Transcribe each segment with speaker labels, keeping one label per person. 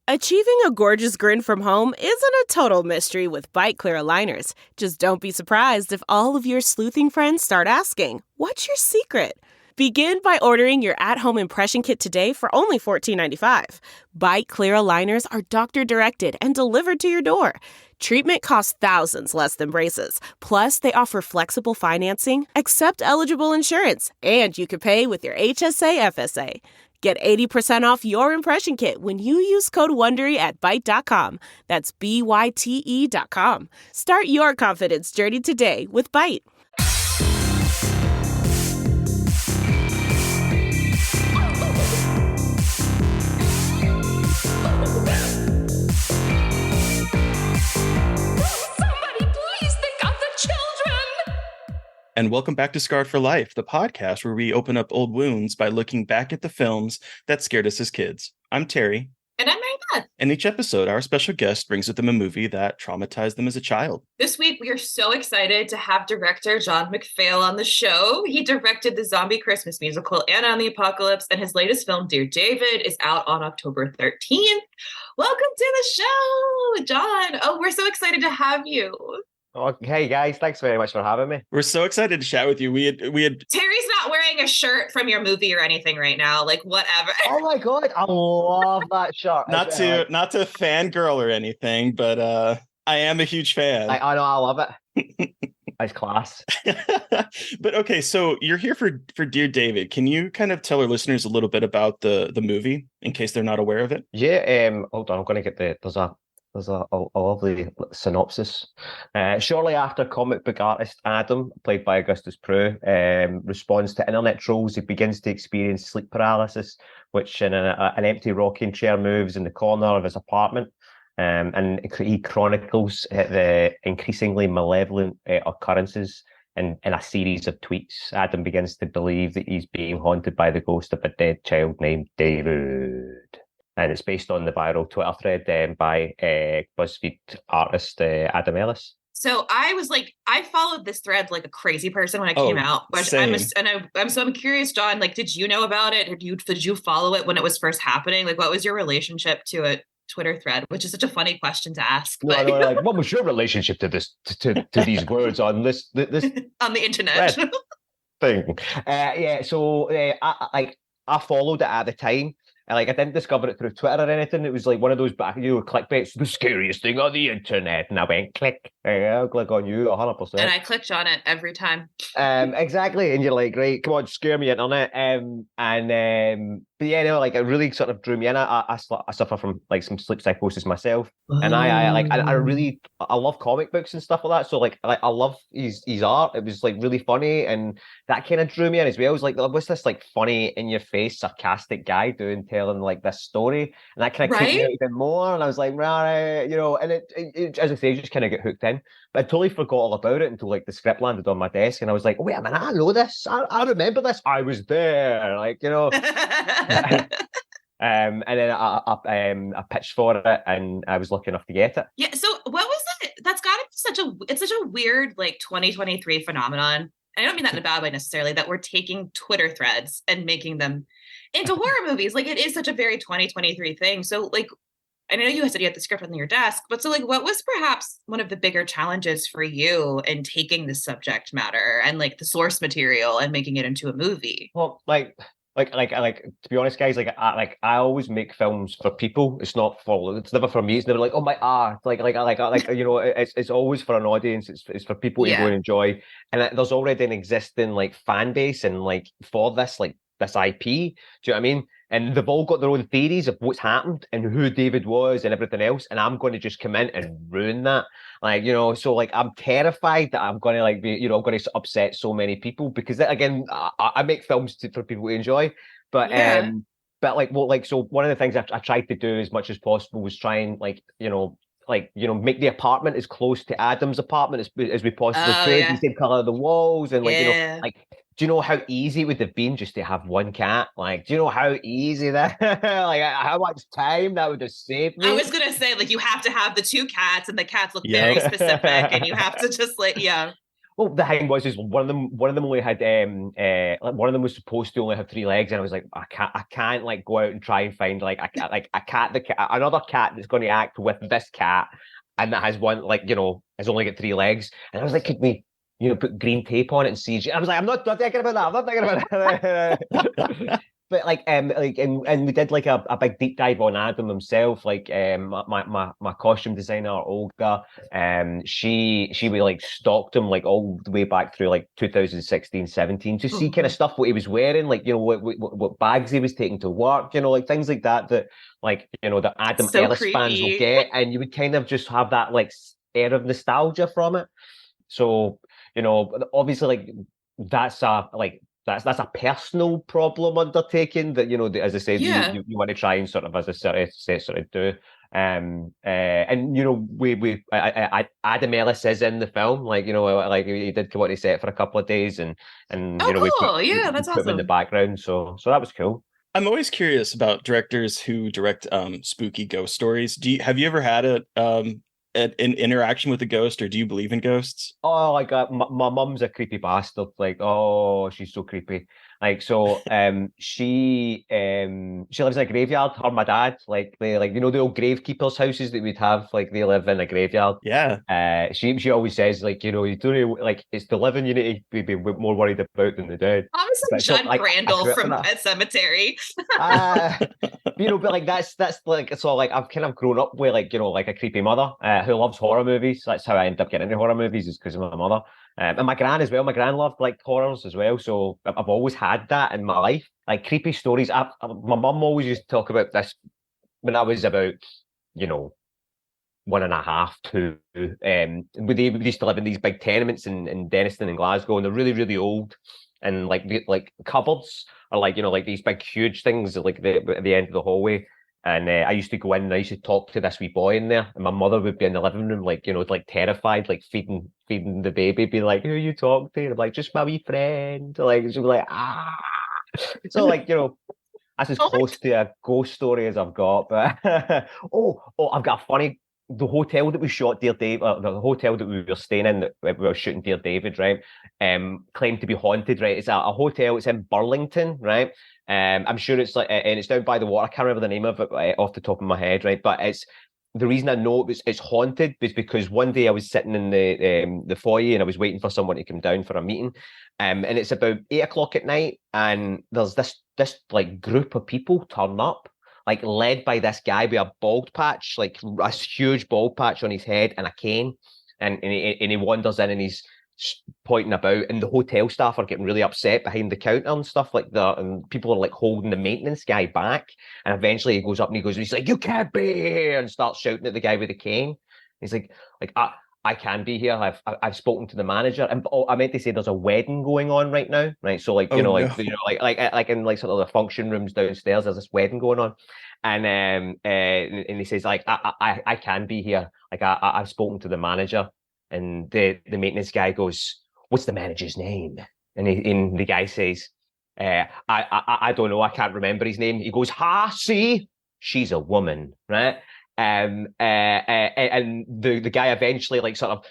Speaker 1: Achieving a gorgeous grin from home isn't a total mystery with Bite Clear aligners. Just don't be surprised if all of your sleuthing friends start asking, "What's your secret?" Begin by ordering your at-home impression kit today for only $14.95. Bite Clear aligners are doctor-directed and delivered to your door. Treatment costs thousands less than braces. Plus, they offer flexible financing, accept eligible insurance, and you can pay with your HSA FSA. Get 80% off your impression kit when you use code WONDERY at Byte.com. That's BYTE.com. Start your confidence journey today with Byte.
Speaker 2: And welcome back to Scarred for Life, the podcast where we open up old wounds by looking back at the films that scared us as kids. I'm Terry.
Speaker 3: And I'm Mary Beth.
Speaker 2: In each episode, our special guest brings with them a movie that traumatized them as a child.
Speaker 3: This week, we are so excited to have director John McPhail on the show. He directed the zombie Christmas musical Anna and the Apocalypse, and his latest film, Dear David, is out on October 13th. Welcome to the show, John. Oh, we're so excited to have you.
Speaker 4: Oh, hey guys, thanks very much for having me.
Speaker 2: We're so excited to chat with you. We had
Speaker 3: Terry's not wearing a shirt from your movie or anything right now, like whatever.
Speaker 4: Oh my god, I love that shirt.
Speaker 2: not to fangirl or anything, but I am a huge fan.
Speaker 4: I know, I love it. Nice class.
Speaker 2: But okay, so you're here for Dear David. Can you kind of tell our listeners a little bit about the movie in case they're not aware of it?
Speaker 4: Yeah, hold on, I'm going to get there's a lovely synopsis. Shortly after comic book artist Adam, played by Augustus Prew, responds to internet trolls, he begins to experience sleep paralysis, which in an empty rocking chair moves in the corner of his apartment. And he chronicles the increasingly malevolent occurrences in a series of tweets. Adam begins to believe that he's being haunted by the ghost of a dead child named David. And it's based on the viral Twitter thread by BuzzFeed artist Adam Ellis.
Speaker 3: So I followed this thread like a crazy person when it came out. But
Speaker 2: same.
Speaker 3: I'm curious, John, like, did you know about it? Did you follow it when it was first happening? Like, what was your relationship to a Twitter thread? Which is such a funny question to ask.
Speaker 4: No, like, what was your relationship to this to these words on this
Speaker 3: on the internet
Speaker 4: thing? So I followed it at the time. I didn't discover it through Twitter or anything. It was like one of those clickbaits, the scariest thing on the internet. And I went, click. I'll click on you 100%.
Speaker 3: And I clicked on it every time.
Speaker 4: Exactly. And you're like, right, come on, scare me internet. But yeah, no, like it really sort of drew me in. I suffer from like some sleep psychosis myself. And I love comic books and stuff like that. So like I love his art. It was like really funny. And that kind of drew me in as well. It was like, what's this like funny in your face, sarcastic guy telling like this story? And that kind of creeped me out even more. And I was like, right, and it as I say, just kind of get hooked in. But I totally forgot all about it until like the script landed on my desk, and I was like, oh, wait a minute, I know this. I remember this. I was there, and then I pitched for it, and I was lucky enough to get it.
Speaker 3: Yeah. So what was it? That's got to be such a weird like 2023 phenomenon. I don't mean that in a bad way necessarily, that we're taking Twitter threads and making them into horror movies. Like, it is such a very 2023 thing. So like, I know you said you had the script on your desk, but so like, what was perhaps one of the bigger challenges for you in taking the subject matter and like the source material and making it into a movie?
Speaker 4: Well, like to be honest, guys, I always make films for people. It's never for me. It's never like, oh my art. It's always for an audience. It's for people to go and enjoy. And there's already an existing like fan base and like for this IP. Do you know what I mean? And they've all got their own theories of what's happened and who David was and everything else. And I'm going to just come in and ruin that. So like, I'm terrified that I'm going to like be, I'm going to upset so many people because again, I make films for people to enjoy, but so one of the things I tried to do as much as possible was try and make the apartment as close to Adam's apartment as we possibly could, the same color of the walls, and do you know how easy it would have been just to have one cat? Like, do you know how easy that, like, how much time that would have saved me?
Speaker 3: I was gonna say, like, you have to have the two cats, and the cats look very specific, and you have to just
Speaker 4: Well, the thing was is one of them only had like one of them was supposed to only have 3 legs, and I was like, I can't like go out and try and find like another cat that's going to act with this cat, and that has one like has only got 3 legs, and I was like, could we put green tape on it and CG? I was like, I'm not thinking about that. I'm not thinking about that. But and we did like a big deep dive on Adam himself. Like my costume designer Olga, she we like stalked him like all the way back through like 2016, 17 to see kind of stuff what he was wearing, like what bags he was taking to work, like things like that like that Adam
Speaker 3: So
Speaker 4: Ellis fans will get, and you would kind of just have that like air of nostalgia from it. So obviously like that's a personal problem undertaking that as I said, you want to try and sort of, as I said, sort of do. And we Adam Ellis is in the film, like like he did come on to set for a couple of days, and
Speaker 3: cool.
Speaker 4: we
Speaker 3: that's
Speaker 4: put him in the background, so that was cool.
Speaker 2: I'm always curious about directors who direct spooky ghost stories. Have you ever had an interaction with a ghost, or do you believe in ghosts?
Speaker 4: Oh, like my mum's a creepy bastard. Like, oh, she's so creepy. Like, so she lives in a graveyard. Her and my dad, like they the old gravekeepers' houses that we'd have. Like they live in a graveyard.
Speaker 2: Yeah.
Speaker 4: She always says like you don't like it's the living you need to be more worried about than the dead.
Speaker 3: I was like John Grandel from Pet Cemetery.
Speaker 4: But like that's like so like I've kind of grown up with like like a creepy mother who loves horror movies. That's how I ended up getting into horror movies, is because of my mother. And my gran as well. My gran loved like horrors as well. So I've always had that in my life. Like creepy stories. My mum always used to talk about this when I was about, 1.5, 2. We used to live in these big tenements in Denniston and Glasgow, and they're really, really old. And like cupboards are like like these big huge things at like at the end of the hallway. And I used to go in and I used to talk to this wee boy in there, and my mother would be in the living room, like like terrified, like feeding the baby, be like, "Who you talk to?" And I'm like, "Just my wee friend." Like she'd be like, "Ah." So like that's as close to a ghost story as I've got. But I've got a funny. The hotel that we shot Dear David, the hotel that we were staying in, that we were shooting Dear David, right? Claimed to be haunted, right? It's a hotel. It's in Burlington, right? I'm sure it's like, and it's down by the water. I can't remember the name of it off the top of my head, right? But it's the reason I know it's haunted is because one day I was sitting in the foyer and I was waiting for someone to come down for a meeting, and it's about 8 o'clock at night, and there's this like group of people turn up, like led by this guy with a bald patch, like a huge bald patch on his head and a cane, and he wanders in and he's pointing about, and the hotel staff are getting really upset behind the counter and stuff like that, and people are like holding the maintenance guy back, and eventually he goes up and he's like, "You can't be here," and starts shouting at the guy with the cane. He's like I can be here. I've spoken to the manager, and I meant to say there's a wedding going on right now, right? So like like in like sort of the function rooms downstairs, there's this wedding going on, and he says like I can be here. Like I've spoken to the manager, and the maintenance guy goes, "What's the manager's name?" And the guy says, I don't know, I can't remember his name. He goes, see, she's a woman, right? And the guy eventually like sort of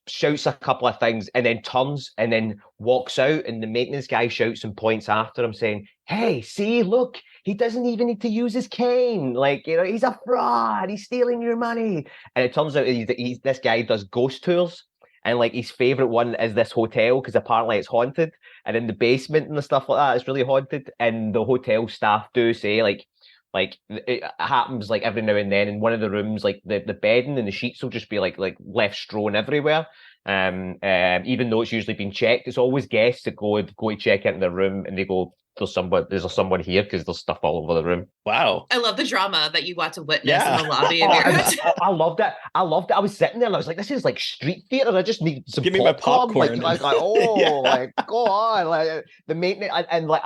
Speaker 4: shouts a couple of things and then turns and then walks out, and the maintenance guy shouts and points after him saying, "Hey, see, look, he doesn't even need to use his cane. Like, he's a fraud. He's stealing your money." And it turns out this guy does ghost tours, and like his favorite one is this hotel because apparently it's haunted, and in the basement and the stuff like that, it's really haunted. And the hotel staff do say like it happens like every now and then in one of the rooms, like the bedding and the sheets will just be like left strewn everywhere. Even though it's usually been checked, it's always guests that go to check into the room and they go, there's someone here because there's stuff all over the room.
Speaker 2: Wow.
Speaker 3: I love the drama that you got to witness in the lobby of your
Speaker 4: I loved it. I was sitting there and I was like, this is like street theater. I just need some
Speaker 2: Give me my popcorn.
Speaker 4: Like go on. Like the maintenance, and like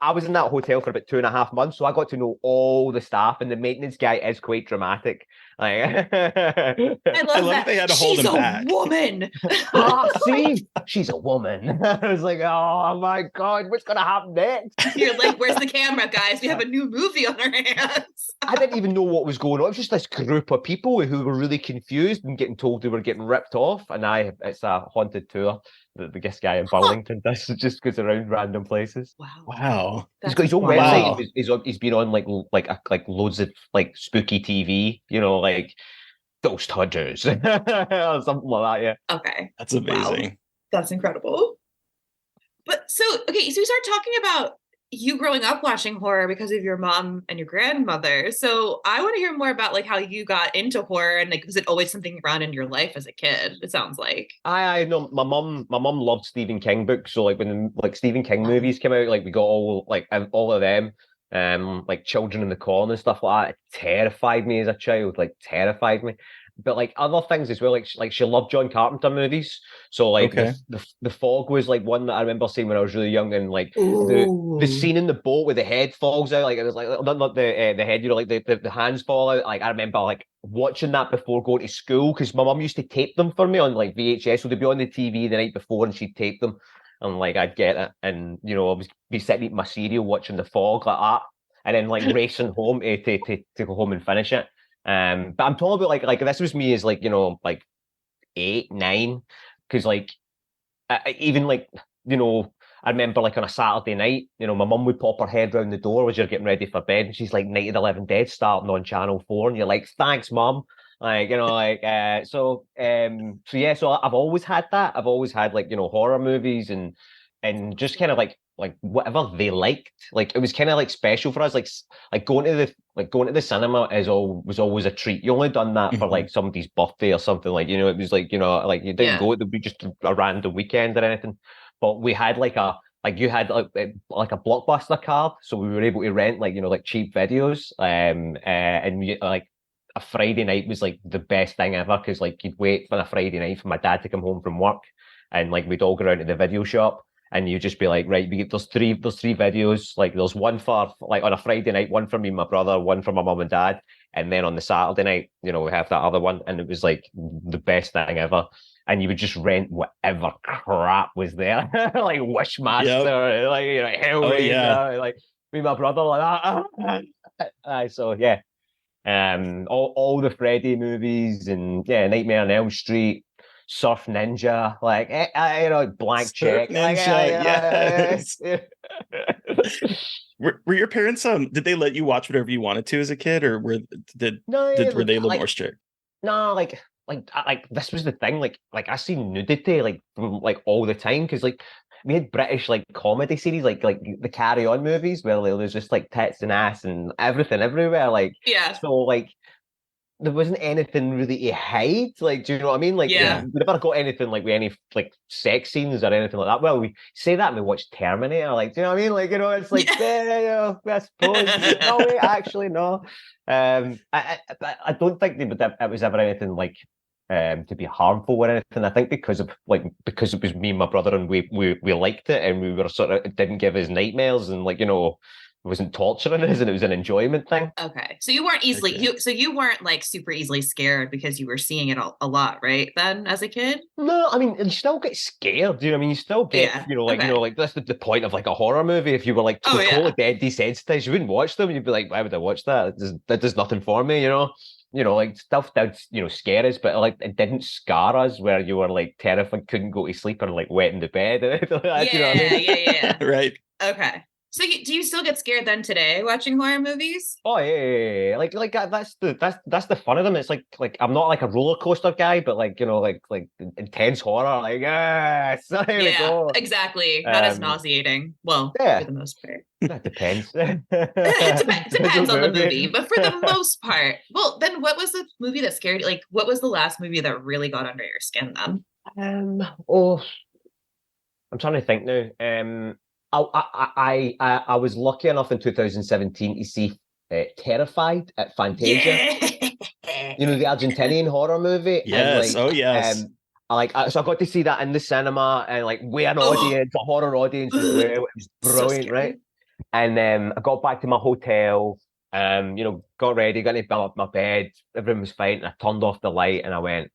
Speaker 4: I was in that hotel for about 2.5 months, so I got to know all the staff, and the maintenance guy is quite dramatic. Like
Speaker 3: I love that.
Speaker 2: They had to hold him back.
Speaker 3: She's a woman. woman.
Speaker 4: See, she's a woman. I was like, oh my God, what's going to happen next?
Speaker 3: You're like, where's the camera, guys? We have a new movie on our hands.
Speaker 4: I didn't even know what was going on. It was just this group of people who were really confused and getting told they were getting ripped off. And it's a haunted tour that this guy in Burlington does, just goes around random places.
Speaker 2: Wow.
Speaker 4: He's got his own website. He's been on like loads of like spooky TV, like Ghost Hunters or something like that. Yeah.
Speaker 3: Okay.
Speaker 2: That's amazing.
Speaker 3: Wow. That's incredible. But so we start talking about you growing up watching horror because of your mom and your grandmother. So I want to hear more about like how you got into horror, and like was it always something around in your life as a kid? It sounds like.
Speaker 4: I know my mom loved Stephen King books. So like when like Stephen King movies came out, like we got all of them. Like Children in the Corn and stuff like that. It terrified me as a child, terrified me. But like other things as well, like she loved John Carpenter movies. So like the Fog was like one that I remember seeing when I was really young, and like the scene in the boat where the head falls out, like it was like not the head, like the hands fall out. Like I remember like watching that before going to school because my mum used to tape them for me on like VHS. So they'd be on the TV the night before, and she'd tape them. And like I'd get it, and I was be sitting eating my cereal, watching the Fog like that, and then like racing home to go home and finish it. But I'm talking about like this was me as like 8, 9, because like even like I remember like on a Saturday night, my mum would pop her head round the door as you're getting ready for bed, and she's like Night of the Living Dead starting on Channel 4, and you're like, thanks, Mum. Like, so yeah, so I've always had that. I've always had like, horror movies and just kind of like whatever they liked. Like it was kind of like special for us. Like going to the cinema was always a treat. You only done that for like somebody's birthday or something, like, it was like, like you didn't go, it would be just a random weekend or anything. But we had you had like a Blockbuster card, so we were able to rent like cheap videos. And we, like a Friday night was like the best thing ever, because like you'd wait for a Friday night for my dad to come home from work, and like we'd all go around to the video shop, and you just be like, right, we get those three videos. Like there's one for like on a Friday night, one for me and my brother, one for my mum and dad, and then on the Saturday night, we have that other one, and it was like the best thing ever. And you would just rent whatever crap was there, like Wishmaster, like Hellraiser, like me and my brother, like that. So yeah. All the Freddy movies, and Nightmare on Elm Street, Surf Ninja, like Blank
Speaker 2: Surf
Speaker 4: Check,
Speaker 2: Ninja, yes. Were your parents did they let you watch whatever you wanted to as a kid, or were they a little more strict?
Speaker 4: No, like this was the thing, like I see nudity like from like all the time, because like we had British like comedy series, like the Carry On movies, where there's just like tits and ass and everything everywhere, like so like there wasn't anything really to hide, like, do you know what I mean? Like we never got anything like with any like sex scenes or anything like that. Well, we say that and we watch Terminator, like, do you know what I mean? Like, it's like I suppose no, wait, actually no. I don't think it was ever anything like to be harmful or anything. I think because it was me and my brother, and we liked it, and we were it didn't give us nightmares, and like, it wasn't torturing us, and it was an enjoyment thing.
Speaker 3: Okay, so you weren't you weren't like super easily scared because you were seeing it a lot, right? Then as a kid?
Speaker 4: No, I mean, you still get scared. Do you know what I mean? You still get, like that's the point of like a horror movie. If you were like Call of Dead desensitized, you wouldn't watch them. You'd be like, why would I watch that? That does nothing for me, like stuff did, scare us, but like it didn't scar us where you were like terrified, couldn't go to sleep, or like wet in the bed.
Speaker 3: Yeah.
Speaker 2: Right.
Speaker 3: Okay. So do you still get scared then today watching horror movies?
Speaker 4: Oh yeah. Like that's the fun of them. It's like I'm not like a roller coaster guy, but like like intense horror. Like so here we go.
Speaker 3: Exactly. Not as nauseating. Well, for the most part.
Speaker 4: That depends.
Speaker 3: It depends on the movie, but for the most part. Well, then what was the movie that scared you? Like, what was the last movie that really got under your skin then?
Speaker 4: I'm trying to think now. I was lucky enough in 2017 to see Terrified at Fantasia. The Argentinian horror movie.
Speaker 2: Yes.
Speaker 4: And,
Speaker 2: yes.
Speaker 4: So I got to see that in the cinema, and like with an audience, a horror audience as well. It was brilliant, right? And I got back to my hotel, got ready, got into my bed, everything was fine, and I turned off the light and I went,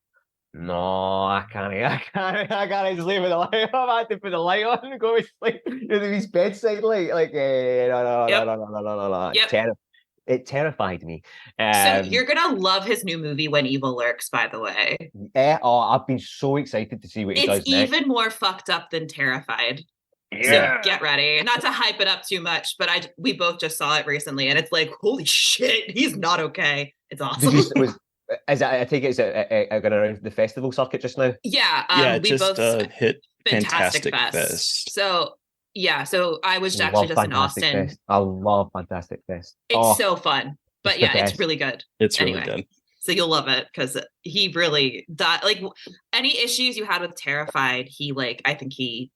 Speaker 4: No, I can't. I can't just leave with the light. I'm had to put the light on and go to sleep. You know, these bedside light, like, no.
Speaker 3: Yep.
Speaker 4: It terrified me.
Speaker 3: So you're gonna love his new movie, When Evil Lurks, by the way.
Speaker 4: I've been so excited to see what he does
Speaker 3: It's
Speaker 4: next.
Speaker 3: even more fucked up than Terrified.
Speaker 4: Yeah.
Speaker 3: So get ready. Not to hype it up too much, but we both just saw it recently, and it's like, holy shit, he's not okay. It's awesome.
Speaker 4: I take it, going around the festival circuit just now?
Speaker 3: Yeah.
Speaker 2: We
Speaker 3: both
Speaker 2: hit
Speaker 3: Fantastic
Speaker 2: Fest.
Speaker 3: Fest. So I was actually just in Austin.
Speaker 4: Fest. I love Fantastic Fest.
Speaker 3: It's so fun. But yeah, it's really good.
Speaker 2: It's really good.
Speaker 3: So you'll love it because he really like any issues you had with Terrified, I think he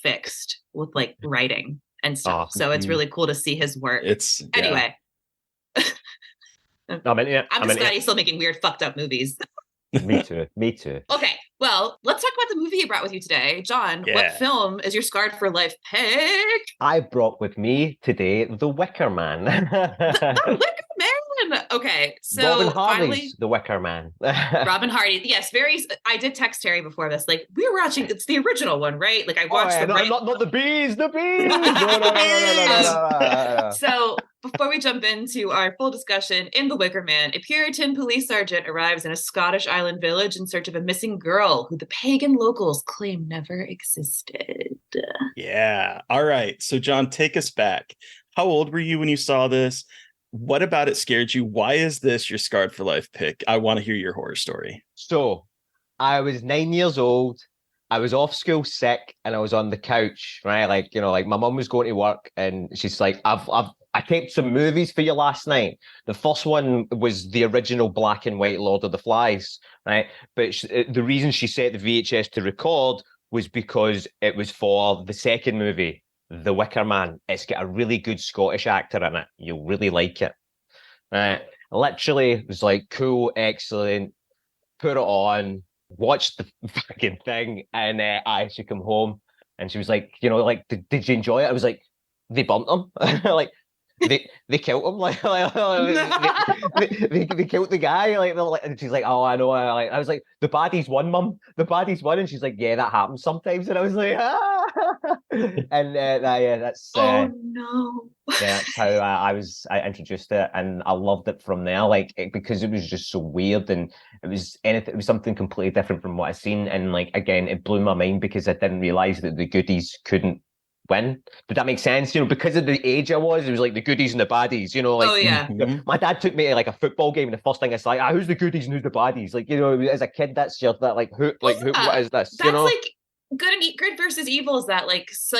Speaker 3: fixed with like writing and stuff. So it's really cool to see his work. Anyway.
Speaker 4: I'm into it.
Speaker 3: I'm just glad he's still making weird, fucked up movies.
Speaker 4: Me too.
Speaker 3: Okay, well, let's talk about the movie you brought with you today. John, what film is your Scarred for Life pick?
Speaker 4: I brought with me today The Wicker Man.
Speaker 3: The Wicker Man! Okay, so
Speaker 4: Robin Hardy's
Speaker 3: finally,
Speaker 4: The Wicker Man.
Speaker 3: Robin Hardy, yes, I did text Terry before this, like, we were watching, it's the original one, right? Like, I watched
Speaker 4: not the bees! No.
Speaker 3: So, before we jump into our full discussion, in The Wicker Man, a Puritan police sergeant arrives in a Scottish island village in search of a missing girl who the pagan locals claim never existed.
Speaker 2: Yeah. All right. So, John, take us back. How old were you when you saw this? What about it scared you? Why is this your Scarred for Life pick? I want to hear your horror story.
Speaker 4: So, I was 9 years old. I was off school sick and I was on the couch, right? Like, my mum was going to work and she's like, I taped some movies for you last night. The first one was the original black and white Lord of the Flies, right? But the reason she set the VHS to record was because it was for the second movie, The Wicker Man. It's got a really good Scottish actor in it. You'll really like it. Right? Literally, it was like, cool, excellent, put it on, watched the fucking thing, and she come home and she was like, did you enjoy it? I was like, they bumped him. Like, they killed him, like they killed the guy, and she's like, oh, I know. I was like, the baddies won, Mum. The baddies won, and she's like, yeah, that happens sometimes. And I was like, and that's
Speaker 3: oh no,
Speaker 4: yeah, that's how I introduced it, and I loved it from there, because it was just so weird, and it was something completely different from what I've seen, and again, it blew my mind because I didn't realize that the goodies couldn't win. Did that make sense? Because of the age I was, it was like the goodies and the baddies,
Speaker 3: oh yeah.
Speaker 4: My dad took me to a football game, and the first thing I said, who's the goodies and who's the baddies? As a kid, that's what is this?
Speaker 3: That's good versus evil is that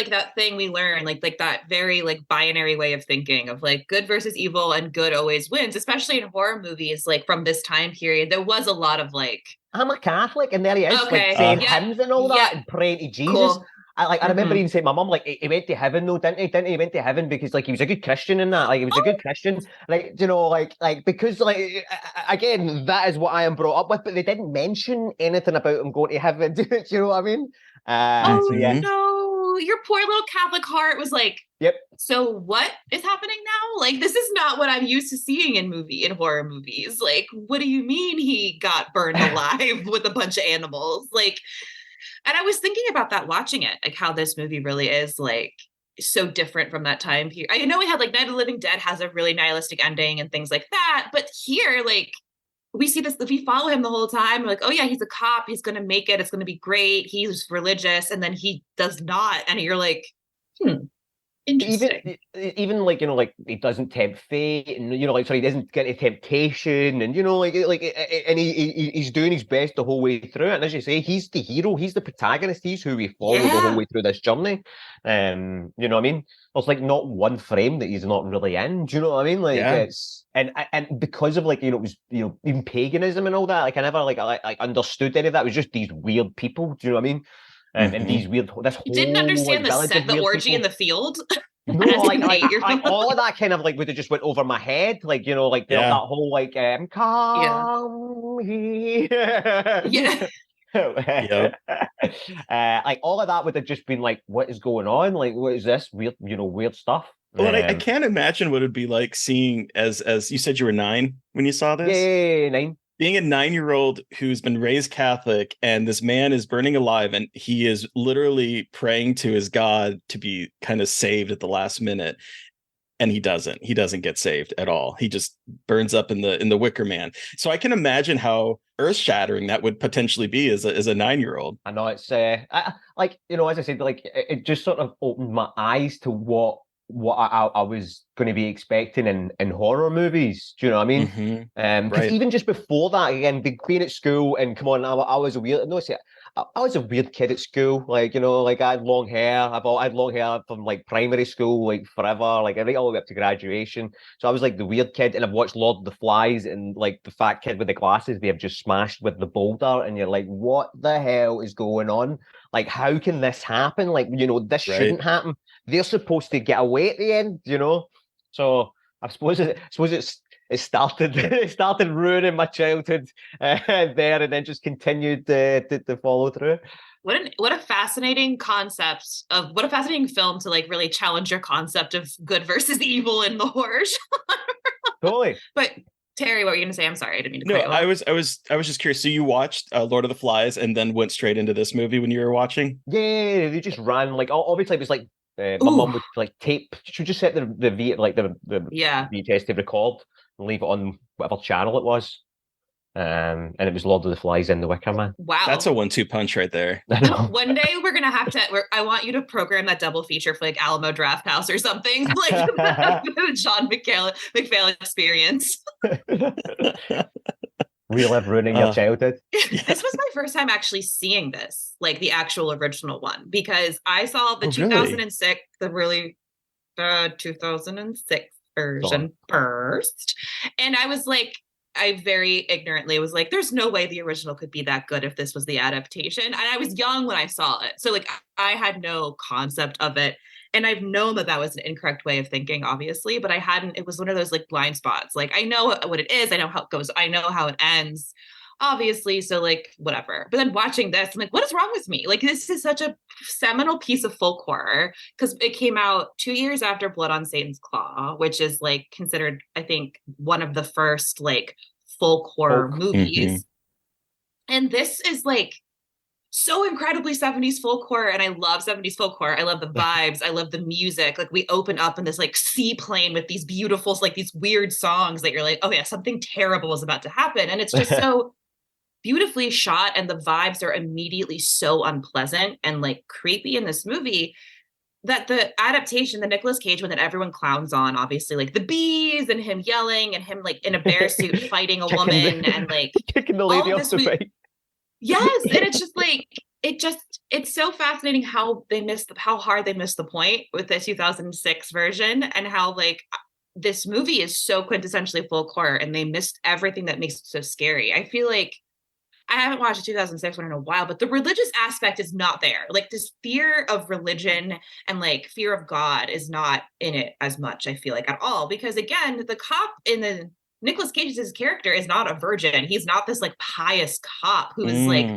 Speaker 3: that thing we learn, that very binary way of thinking of good versus evil, and good always wins, especially in horror movies from this time period. There was a lot of
Speaker 4: I'm a Catholic, and there he is saying hymns and all that and praying to Jesus. Cool. I remember even saying, my mum, he went to heaven though, didn't he? He went to heaven because he was a good Christian in that. He was a good Christian. Because again, that is what I am brought up with, but they didn't mention anything about him going to heaven. Do you know what I mean?
Speaker 3: No, your poor little Catholic heart was like,
Speaker 4: yep.
Speaker 3: So what is happening now? This is not what I'm used to seeing in horror movies. What do you mean he got burned alive with a bunch of animals? And I was thinking about that watching it, how this movie really is so different from that time period. I know we had Night of the Living Dead has a really nihilistic ending and things like that, but here we see this, we follow him the whole time, oh yeah, he's a cop, he's gonna make it, it's gonna be great, he's religious, and then he does not, and you're interesting.
Speaker 4: Even he doesn't tempt fate, and he doesn't get into temptation, and and he's doing his best the whole way through it. And as you say, he's the hero, he's the protagonist, he's who we follow the whole way through this journey. You know what I mean? There's not one frame that he's not really in. Do you know what I mean? It's and because of it was even paganism and all that. I never I understood any of that. It was just these weird people. Do you know what I mean? And these weird, this whole,
Speaker 3: you didn't understand the orgy
Speaker 4: people.
Speaker 3: In the field.
Speaker 4: No, all of that kind of would have just went over my head, that whole come here.
Speaker 3: Yeah.
Speaker 4: All of that would have just been what is going on? What is this weird stuff?
Speaker 2: Well, I can't imagine what it'd be like seeing as you said you were 9 when you saw this.
Speaker 4: Yeah, 9.
Speaker 2: being a 9-year-old who's been raised Catholic, and this man is burning alive, and he is literally praying to his God to be kind of saved at the last minute. And he doesn't get saved at all. He just burns up in the Wicker Man. So I can imagine how earth-shattering that would potentially be as a 9-year-old.
Speaker 4: I know it's like, you know, as I said, like it just sort of opened my eyes to what I was going to be expecting in horror movies. Do you know what I mean?
Speaker 2: Mm-hmm.
Speaker 4: Because even just before that, again, being at school, and come on, I was a weird. No, see, I was a weird kid at school. Like, you know, like I had long hair. I had long hair from like primary school, like forever, like right all the way up to graduation. So I was like the weird kid, and I've watched Lord of the Flies, and like the fat kid with the glasses, they have just smashed with the boulder, and you're like, what the hell is going on? Like, how can this happen? Like, you know, this shouldn't happen. They're supposed to get away at the end, you know. So I suppose it started it started ruining my childhood there, and then just continued to follow through.
Speaker 3: What a fascinating concept of what a fascinating film to like really challenge your concept of good versus evil in the horror genre.
Speaker 4: Totally.
Speaker 3: But Terry, what were you going to say? I'm sorry, I didn't mean to.
Speaker 2: No, I was just curious. So you watched Lord of the Flies and then went straight into this movie when you were watching?
Speaker 4: Yeah, they just ran like obviously it was like my mum would like tape. She would just set the VHS to record and leave it on whatever channel it was. And it was Lord of the Flies and the Wicker Man.
Speaker 3: Wow,
Speaker 2: that's a 1-2 punch right there.
Speaker 3: One day we're gonna have to. I want you to program that double feature for like Alamo Draft House or something, like the John McPhail experience.
Speaker 4: Relive ruining your childhood.
Speaker 3: This was my first time actually seeing this, like the actual original one, because I saw the 2006, really? the 2006 version first, and I was like, I very ignorantly was like, there's no way the original could be that good if this was the adaptation. And I was young when I saw it. So like I had no concept of it. And I've known that was an incorrect way of thinking, obviously, but it was one of those like blind spots. Like I know what it is. I know how it goes. I know how it ends, obviously. So like, whatever. But then watching this, I'm like, what is wrong with me? Like, this is such a seminal piece of folk horror because it came out 2 years after Blood on Satan's Claw, which is like considered, I think, one of the first like folk horror movies. And this is like so incredibly 70s folk horror. And I love 70s folk horror. I love the vibes. I love the music. Like we open up in this like seaplane with these beautiful, like these weird songs that you're like, oh yeah, something terrible is about to happen. And it's just so beautifully shot. And the vibes are immediately so unpleasant and like creepy in this movie that the adaptation, the Nicolas Cage one that everyone clowns on, obviously, like the bees and him yelling and him like in a bear suit fighting a woman and like
Speaker 4: kicking the lady off the bike.
Speaker 3: Yes, and it's just like it's so fascinating how hard they missed the point with the 2006 version, and how like this movie is so quintessentially folk horror, and they missed everything that makes it so scary. I feel like I haven't watched the 2006 one in a while, but the religious aspect is not there. Like this fear of religion and like fear of God is not in it as much, I feel like, at all. Because again, the cop in the Nicolas Cage's character is not a virgin. He's not this like pious cop who is like,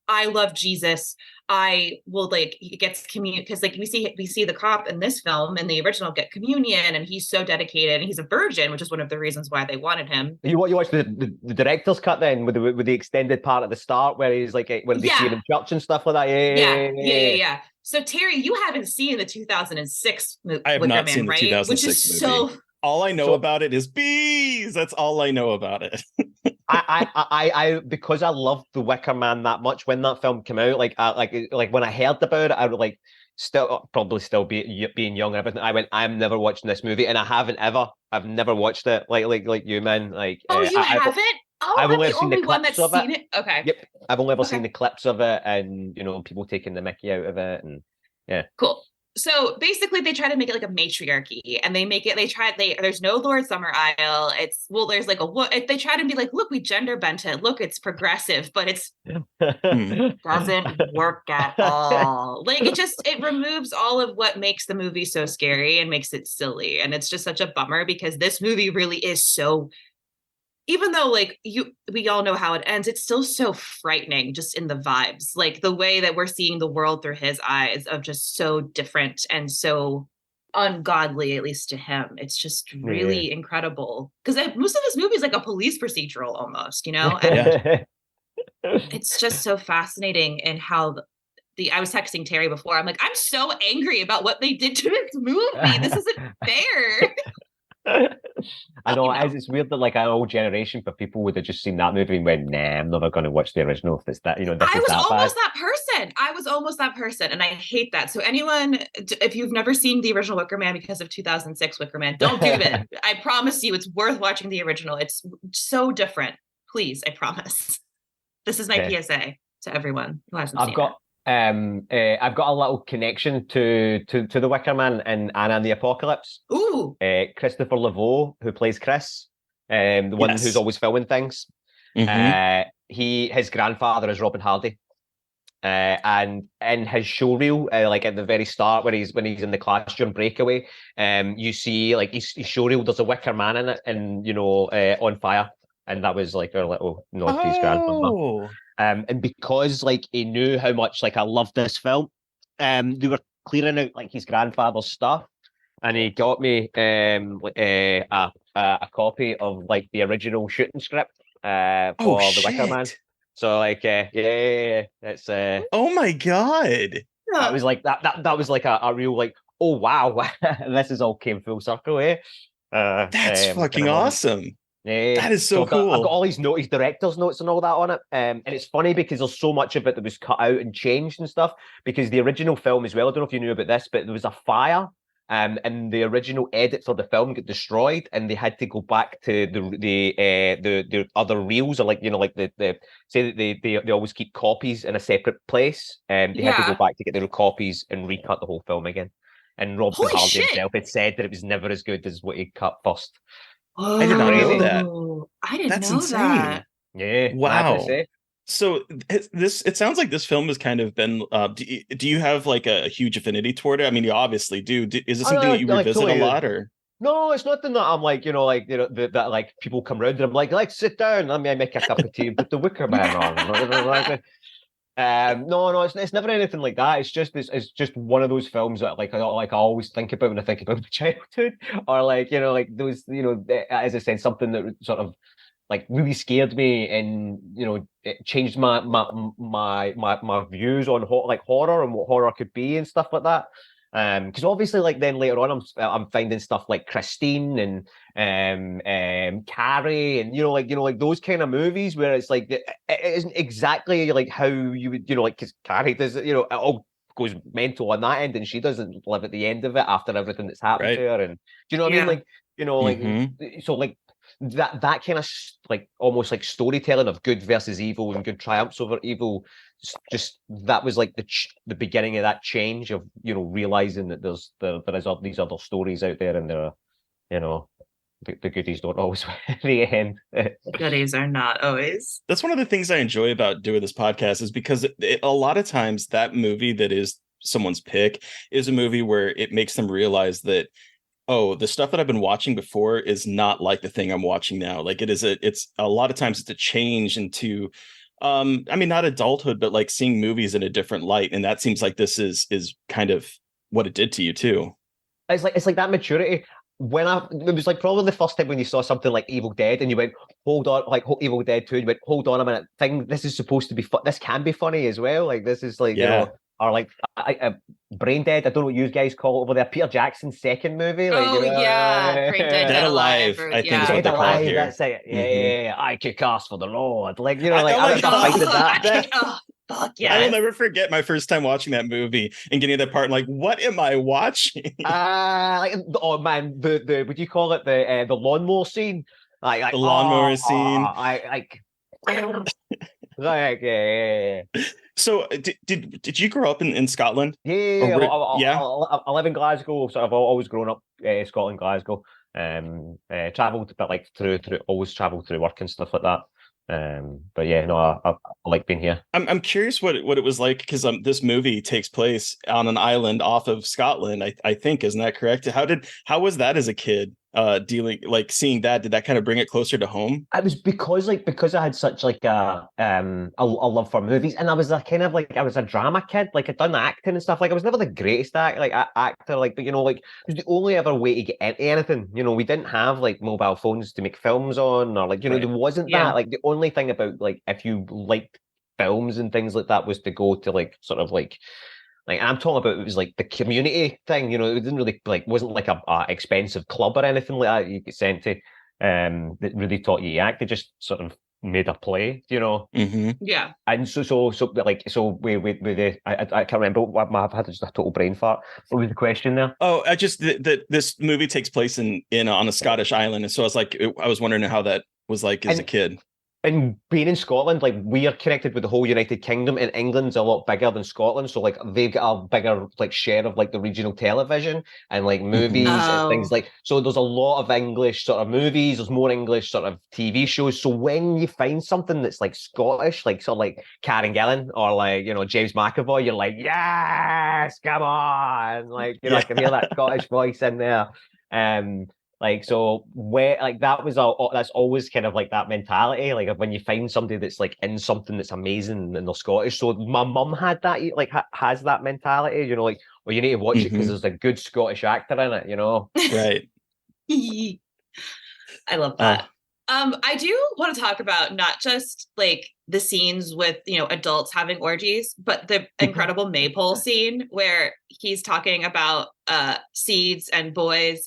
Speaker 3: I love Jesus. I will like, he gets communion, because like we see the cop in this film and the original get communion, and he's so dedicated, and he's a virgin, which is one of the reasons why they wanted him.
Speaker 4: You watched the director's cut then with the extended part at the start where he's like when they see him in church and stuff like that.
Speaker 3: Yeah. So Terry, you haven't seen the 2006 movie.
Speaker 2: I have not seen the 2006
Speaker 3: which is
Speaker 2: movie.
Speaker 3: So
Speaker 2: all I know about it is bees. That's all I know about it.
Speaker 4: I because I loved The Wicker Man that much when that film came out, like when I heard about it, I would like being young and everything. I went, I'm never watching this movie, and I haven't ever. I've never watched it. Like you, man. Like
Speaker 3: you haven't?
Speaker 4: I've only
Speaker 3: the
Speaker 4: seen the
Speaker 3: only one
Speaker 4: clips
Speaker 3: that's
Speaker 4: of
Speaker 3: seen it. Okay.
Speaker 4: Yep. I've only ever seen the clips of it, and people taking the Mickey out of it, and yeah.
Speaker 3: Cool. So basically they try to make it like a matriarchy, and there's no Lord Summer Isle. There's like they try to be like, look, we gender bent it. Look, it's progressive, but it's doesn't work at all. Like it removes all of what makes the movie so scary and makes it silly. And it's just such a bummer because this movie really is so, even though like we all know how it ends, it's still so frightening just in the vibes, like the way that we're seeing the world through his eyes of just so different and so ungodly, at least to him. It's just really incredible because most of his movies like a police procedural almost, you know. And it's just so fascinating in how I was texting Terry before. I'm like, I'm so angry about what they did to this movie. This isn't fair.
Speaker 4: I know, it's weird that like an old generation of people would have just seen that movie and went, nah, I'm never going to watch the original if it's that, this
Speaker 3: I
Speaker 4: is
Speaker 3: was
Speaker 4: that
Speaker 3: almost
Speaker 4: bad.
Speaker 3: that person. I was almost that person. And I hate that. So anyone, if you've never seen the original Wicker Man because of 2006 Wicker Man, don't do that. I promise you, it's worth watching the original. It's so different. Please, I promise. This is my PSA to everyone who hasn't seen it.
Speaker 4: I've got a little connection to the Wicker Man and Anna and the Apocalypse.
Speaker 3: Ooh.
Speaker 4: Christopher Laveau, who plays Chris, the one who's always filming things. His grandfather is Robin Hardy. And in his showreel, like at the very start, when he's in the class during Breakaway, you see like his showreel, there's a Wicker Man in it, and on fire, and that was like our little nod to his grandfather. And because like he knew how much like I loved this film, they were clearing out like his grandfather's stuff, and he got me a copy of like the original shooting script for the Wicker Man. So like it's
Speaker 2: oh my god,
Speaker 4: that was like that was like a real like, oh wow, this is all came full circle,
Speaker 2: that's fucking awesome.
Speaker 4: Yeah,
Speaker 2: that is so cool.
Speaker 4: I've got all his director's notes and all that on it, and it's funny because there's so much of it that was cut out and changed and stuff. Because the original film as well, I don't know if you knew about this, but there was a fire, and the original edit for the film got destroyed, and they had to go back to the other reels, or like the say that they always keep copies in a separate place, and they had to go back to get the copies and recut the whole film again. And Robin Hardy himself had said that it was never as good as what he cut first.
Speaker 3: Oh,
Speaker 2: I did not know that.
Speaker 3: I didn't
Speaker 2: That's
Speaker 3: know
Speaker 2: insane.
Speaker 3: that.
Speaker 4: Yeah.
Speaker 2: Wow. So it sounds like this film has kind of been. Do you have like a huge affinity toward it? I mean, you obviously do. Is it something that you revisit a lot, or?
Speaker 4: No, it's nothing that I'm like, that like people come round and I'm like sit down, let me make a cup of tea and put the Wicker Man on. No, it's never anything like that. It's just one of those films that I always think about when I think about my childhood, or like those, as I said, something that sort of like really scared me, and it changed my views on horror and what horror could be and stuff like that. Because obviously, like then later on, I'm finding stuff like Christine and Carrie, and like those kind of movies where it's like it isn't exactly like how you would like, because Carrie does it all goes mental on that end, and she doesn't live at the end of it after everything that's happened to her, and do you know what I mean? Like so like that kind of like almost like storytelling of good versus evil and good triumphs over evil. Just that was like the beginning of that change of realizing that there is all these other stories out there, and there are the goodies don't always win at the end.
Speaker 3: The goodies are not always.
Speaker 2: That's one of the things I enjoy about doing this podcast, is because a lot of times that movie that is someone's pick is a movie where it makes them realize that, oh, the stuff that I've been watching before is not like the thing I'm watching now. Like it's a lot of times it's a change into I mean, not adulthood, but like seeing movies in a different light. And that seems like this is kind of what it did to you too.
Speaker 4: It's like that maturity. It was like probably the first time when you saw something like Evil Dead and you went, hold on, like Evil Dead 2, and you went, hold on a minute, this is supposed to be this can be funny as well. Like this is like, or like Brain Dead, I don't know what you guys call it over there, Peter Jackson's second movie. Like,
Speaker 3: Brain Dead,
Speaker 2: Dead Alive, I think is what they call it here.
Speaker 4: That's it. Yeah, I kick ass for the Lord. Like, I
Speaker 3: fuck yeah.
Speaker 2: I will never forget my first time watching that movie and getting to that part and like, what am I watching?
Speaker 4: Oh man, the would you call it the lawnmower scene? Like
Speaker 2: the lawnmower scene.
Speaker 4: Yeah.
Speaker 2: So did you grow up in Scotland?
Speaker 4: Yeah. I live in Glasgow, so I've always grown up Scotland, Glasgow. Travelled, but like always travelled through work and stuff like that. But yeah, no, I like being here.
Speaker 2: I'm curious what it was like, because this movie takes place on an island off of Scotland, I think, isn't that correct? How was that as a kid? dealing, like seeing that, did that kind of bring it closer to home?
Speaker 4: It was because I had such like a love for movies, and I was a kind of like I was a drama kid. Like I'd done acting and stuff. Like I was never the greatest actor. Like, but like it was the only ever way to get into anything. We didn't have like mobile phones to make films on, or like
Speaker 2: Right.
Speaker 4: there wasn't that. Like the only thing about like if you liked films and things like that was to go to like sort of like I'm talking about, it was like the community thing, it didn't really like wasn't like a expensive club or anything like that you get sent to that really taught you to act. They just sort of made a play,
Speaker 2: Mm-hmm.
Speaker 3: Yeah.
Speaker 4: And so with the I can't remember. I've had just a total brain fart. What was the question there?
Speaker 2: Oh, I just that this movie takes place in on a Scottish island, and so I was wondering how that was like as a kid.
Speaker 4: And being in Scotland, like we are connected with the whole United Kingdom, and England's a lot bigger than Scotland. So like they've got a bigger like share of like the regional television and like movies and things like. So there's a lot of English sort of movies. There's more English sort of TV shows. So when you find something that's like Scottish, like sort of like Karen Gillan or like James McAvoy, you're like, yes, come on, like I can hear that Scottish voice in there. Like, so where like that's always kind of like that mentality. Like when you find somebody that's like in something that's amazing and they're Scottish. So my mum had that, like has that mentality, like, well, you need to watch it because there's a good Scottish actor in it,
Speaker 2: Right.
Speaker 3: I love that. I do want to talk about not just like the scenes with, adults having orgies, but the incredible maypole scene where he's talking about seeds and boys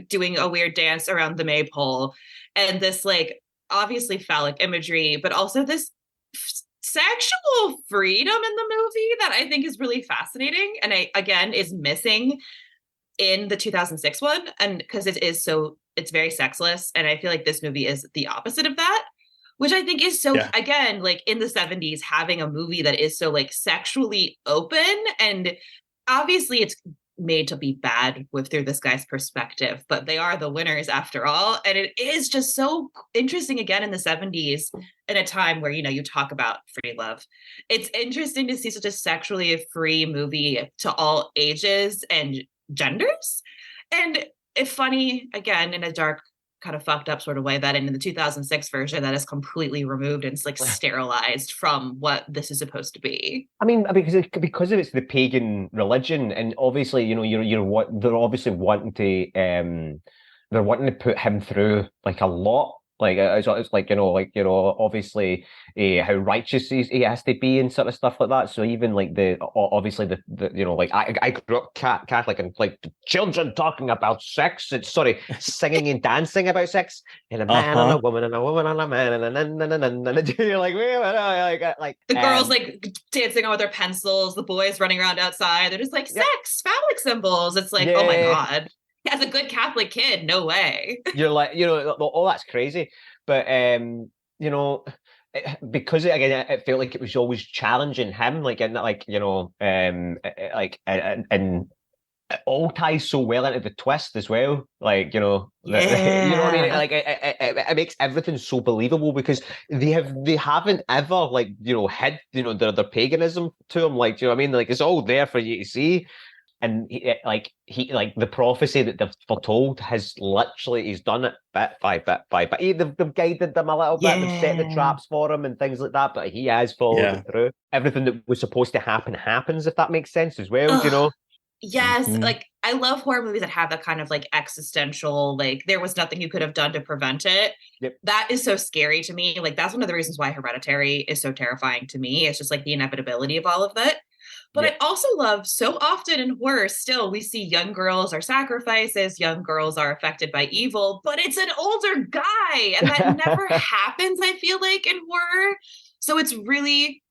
Speaker 3: doing a weird dance around the maypole, and this like obviously phallic imagery, but also this sexual freedom in the movie that I think is really fascinating, and again is missing in the 2006 one, and because it's very sexless, and I feel like this movie is the opposite of that, which I think is so again, like in the 70s, having a movie that is so like sexually open, and obviously it's made to be bad through this guy's perspective, but they are the winners after all, and it is just so interesting again in the 70s, in a time where you talk about free love. It's interesting to see such a sexually free movie to all ages and genders, and it's funny again in a dark kind of fucked up sort of way that in the 2006 version that is completely removed and it's like sterilized from what this is supposed to be.
Speaker 4: I mean, because it's the pagan religion, and obviously they're obviously wanting to they're wanting to put him through like a lot. Like it's like obviously how righteous he has to be and sort of stuff like that. So even like obviously the like I grew up Catholic, and like the children talking about sex, it's singing and dancing about sex, and a man and a woman and a woman and a man and you're like
Speaker 3: the girls like dancing on with their pencils, the boys running around outside, they're just like sex, phallic symbols. It's like oh my god. As a good Catholic kid, no way.
Speaker 4: You're like, oh, that's crazy. But, because again, it felt like it was always challenging him, like, and like, and it all ties so well into the twist as well. Like, you know what I mean? Like, it makes everything so believable because they haven't ever like, hid, their paganism to him. Like, do you know what I mean? Like, it's all there for you to see. And he the prophecy that they've foretold he's done it bit by bit by bit. They've guided them a little bit. They've set the traps for him and things like that. But he has followed it through. Everything that was supposed to happen happens, if that makes sense as well.
Speaker 3: Yes, like I love horror movies that have that kind of like existential, like there was nothing you could have done to prevent it.
Speaker 4: Yep.
Speaker 3: That is so scary to me. Like that's one of the reasons why Hereditary is so terrifying to me. It's just like the inevitability of all of that. But I also love so often in horror still we see young girls are sacrifices, young girls are affected by evil, but it's an older guy. And that never happens, I feel like, in horror. So it's really,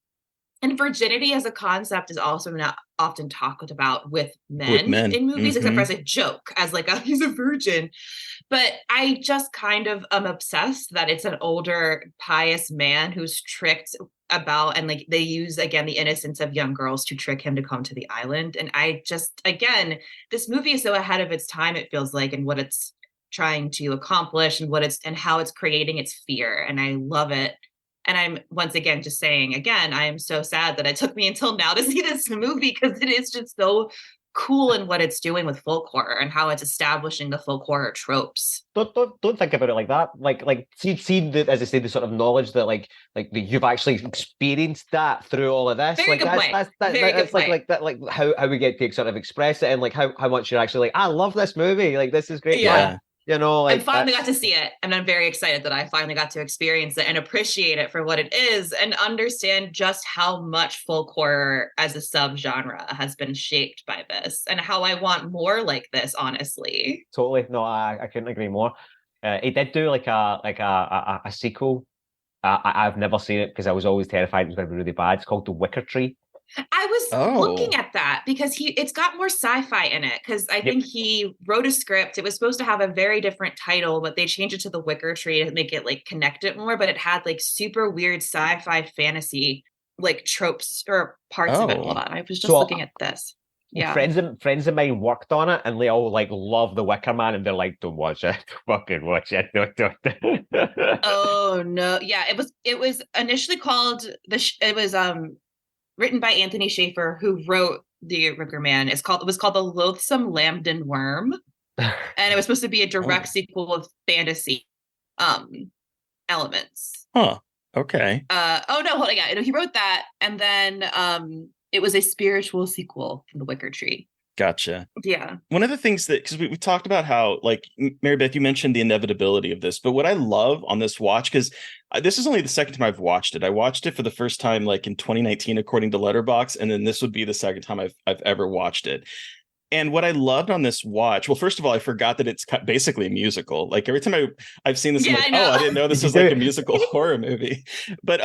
Speaker 3: and virginity as a concept is also not often talked about with men in movies, except for as a joke, as like he's a virgin. But I just kind of am obsessed that it's an older pious man who's tricked about, and like they use again the innocence of young girls to trick him to come to the island. And I just, again, this movie is so ahead of its time, it feels like, and what it's trying to accomplish and how it's creating its fear. And I love it. And I'm once again just saying again, I am so sad that it took me until now to see this movie because it is just so cool in what it's doing with folk horror and how it's establishing the folk horror tropes.
Speaker 4: Don't think about it like that. See the, as I say, the sort of knowledge that like that you've actually experienced that through all of this.
Speaker 3: Very
Speaker 4: like
Speaker 3: good point.
Speaker 4: That's like that, like how we get to sort of express it, and like how much you're actually like, I love this movie. Like, this is great.
Speaker 3: Yeah.
Speaker 4: Like, you know, like
Speaker 3: I finally got to see it, and I'm very excited that I finally got to experience it and appreciate it for what it is, and understand just how much folk horror as a subgenre has been shaped by this, and how I want more like this. Honestly,
Speaker 4: totally. No, I couldn't agree more. He did do like a sequel. I've never seen it because I was always terrified it was going to be really bad. It's called The Wicker Tree.
Speaker 3: I was looking at that because it's got more sci-fi in it, because I think he wrote a script. It was supposed to have a very different title, but they changed it to The Wicker Tree to make it like connect it more, but it had like super weird sci-fi fantasy like tropes or parts of it. Hold on, I was just looking at this. Yeah,
Speaker 4: friends of mine worked on it, and they all like love The Wicker Man, and they're like, don't watch it, fucking watch it. Don't.
Speaker 3: Oh no, yeah, it was initially called it was written by Anthony Schaefer, who wrote The Wicker Man. It was called The Loathsome Lambden Worm, and it was supposed to be a direct sequel of fantasy elements.
Speaker 2: Huh. Okay.
Speaker 3: Oh no, hold on. Yeah, he wrote that, and then it was a spiritual sequel from The Wicker Tree.
Speaker 2: Gotcha.
Speaker 3: Yeah.
Speaker 2: One of the things that, because we talked about how, like, Mary Beth, you mentioned the inevitability of this, but what I love on this watch, because this is only the second time I've watched it. I watched it for the first time like in 2019, according to Letterboxd, and then this would be the second time I've ever watched it. And what I loved on this watch, well, first of all, I forgot that it's basically a musical. Like, every time I've seen this, I'm like, I didn't know this was like a musical horror movie. But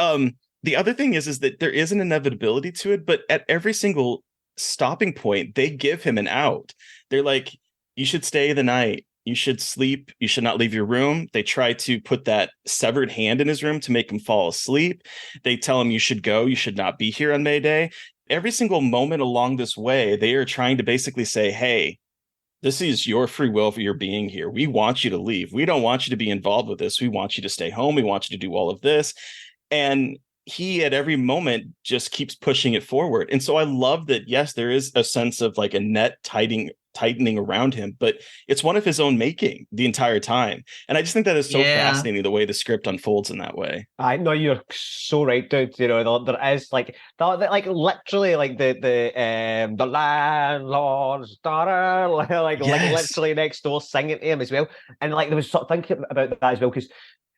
Speaker 2: the other thing is that there is an inevitability to it, but at every single stopping point, they give him an out. They're like, you should stay the night, you should sleep, you should not leave your room. They try to put that severed hand in his room to make him fall asleep. They tell him, you should go, you should not be here on May Day. Every single moment along this way, they are trying to basically say, hey, this is your free will for your being here. We want you to leave. We don't want you to be involved with this. We want you to stay home. We want you to do all of this. And he at every moment just keeps pushing it forward. And so I love that, yes, there is a sense of like a net tightening around him, but it's one of his own making the entire time. And I just think that is so fascinating, the way the script unfolds in that way.
Speaker 4: I know, you're so right, dude. You know, there is like literally like the landlord's daughter, like literally next door singing to him as well. And like there was sort of thinking about that as well, because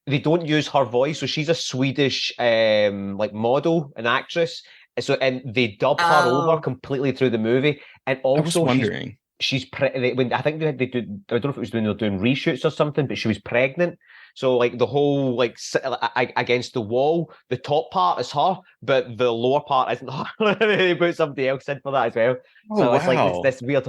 Speaker 4: they don't use her voice, so she's a Swedish like model and actress. So, and they dub her over completely through the movie. And also, I was
Speaker 2: wondering,
Speaker 4: she's when I think they do, I don't know if it was when they were doing reshoots or something, but she was pregnant. So like the whole like against the wall, the top part is her, but the lower part isn't her. They put somebody else in for that as well. So it's like this weird